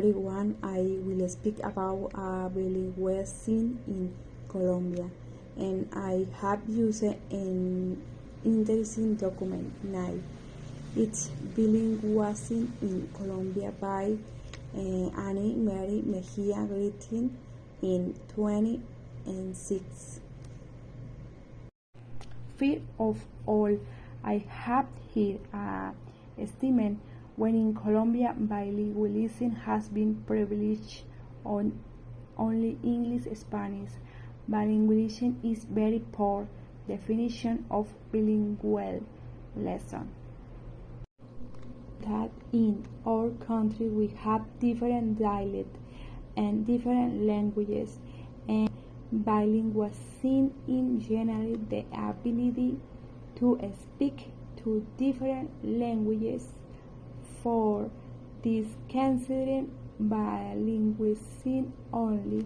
everyone. I will speak about a bilingual scene in Colombia, and I have used an interesting document now. It's bilingual scene in Colombia by Annie Mary Mejia, written in 2006. First of all, I have here a statement. When in Colombia, bilingualism has been privileged on only English-Spanish. Bilingualism is very poor definition of bilingual lesson. That in our country we have different dialects and different languages, and bilingualism in general the ability to speak two different languages. For this, considering bilingualism only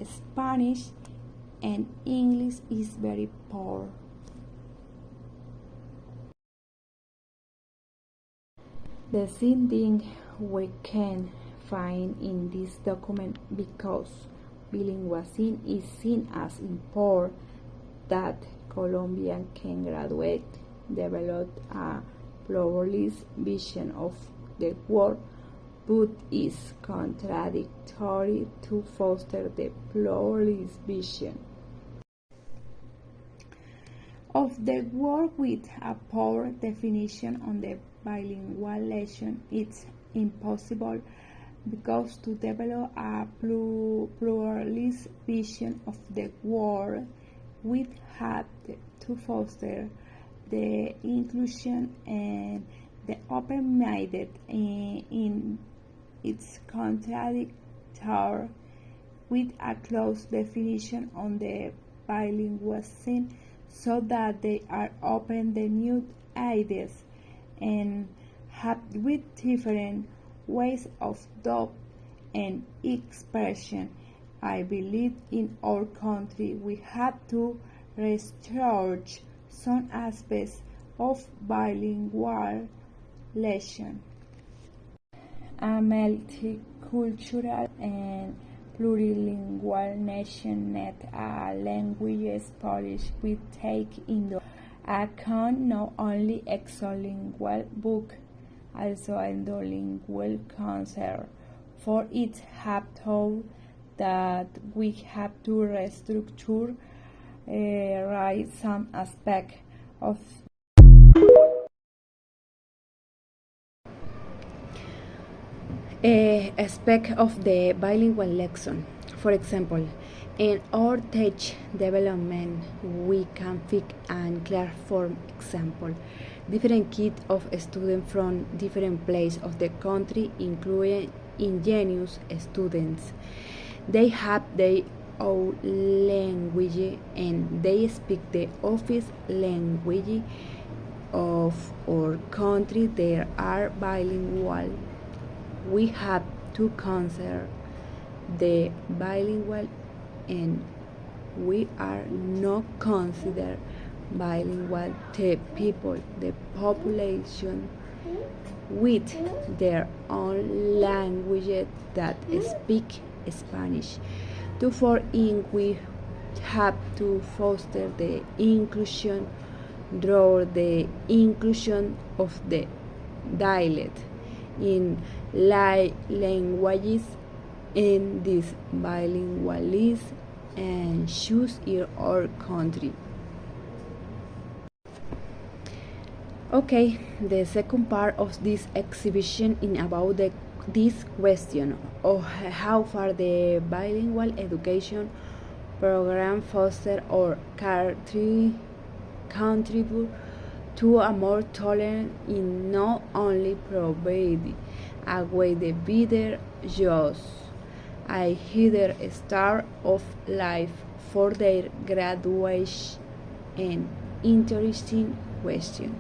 Spanish and English is very poor. The same thing we can find in this document, because bilingualism is seen as important that Colombians can graduate, develop a pluralist vision of the world, but is contradictory to foster the pluralist vision of the world with a poor definition on the bilingual lesson. It's impossible, because to develop a pluralist vision of the world, we have to foster the inclusion and the open-minded in its contradictory with a close definition on the bilingualism, so that they are open to new ideas and have with different ways of thought and expression. I believe in our country we have to restore some aspects of bilingual lesson. A multicultural and plurilingual nation needs a language policy which take into account not only exolingual but also endolingual concerns. For it have taught that we have to restructure right some aspect of the bilingual lesson. For example, in our teach development, we can pick and clear form example. Different kids of students from different places of the country, including indigenous students. They have their own language and they speak the office language of our country. They are bilingual. We have to consider the bilingual, and we are not consider bilingual the people, the population with their own language that speak Spanish. Therefore, we have to foster the inclusion, draw the inclusion of the dialect in languages in this bilingualism and choose in our country. Okay, the second part of this exhibition is about this question of how far the bilingual education program foster or contribute to a more tolerant in not only provide a way the better just a header start of life for their graduation. An interesting question.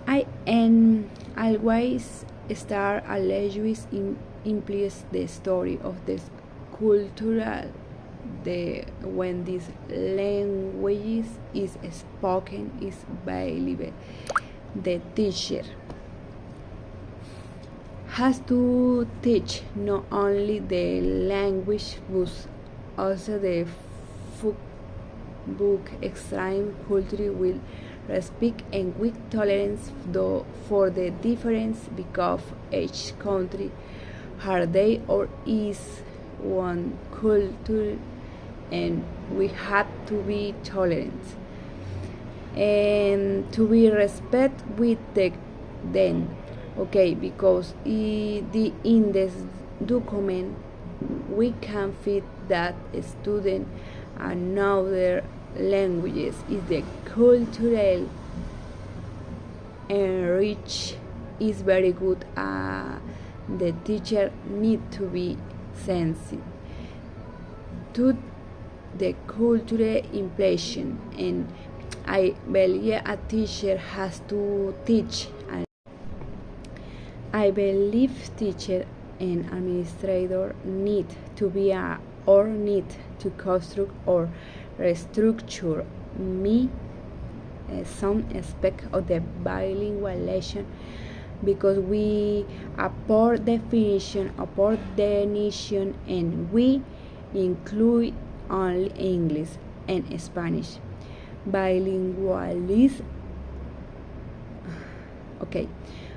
I am always start a language implies the story of the cultural when this language is spoken is believed. The teacher has to teach not only the language but also the book extreme culture will respect and with tolerance for the difference because each country has their or is one culture and we have to be tolerant and to be respect with them, okay, because in this document we can fit that student another languages is the cultural enrich is very good. The teacher need to be sensitive to the cultural impression, and I believe a teacher has to teach. I believe teacher and administrator need to be or need to construct or restructure some aspect of the bilingualization because we apport definition and we include only English and Spanish. Bilingualism, okay.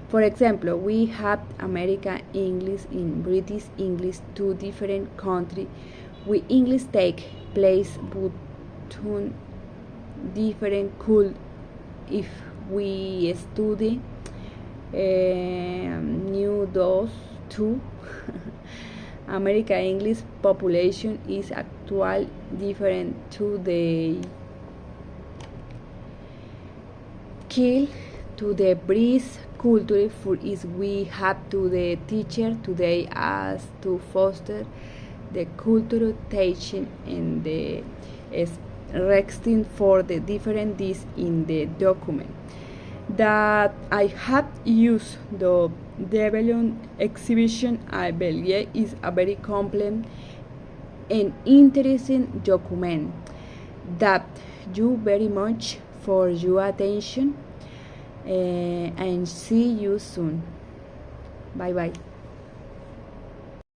For example, we have American English and British English, two different countries. We English take place between different cool if we study new those two. American English population is actually different to the kill to the British culture for is we have to the teacher today as to foster the cultural teaching and the resting for the differences in the document that I have used the development exhibition. I believe is a very complex and interesting document that you very much for your attention and see you soon. Bye bye.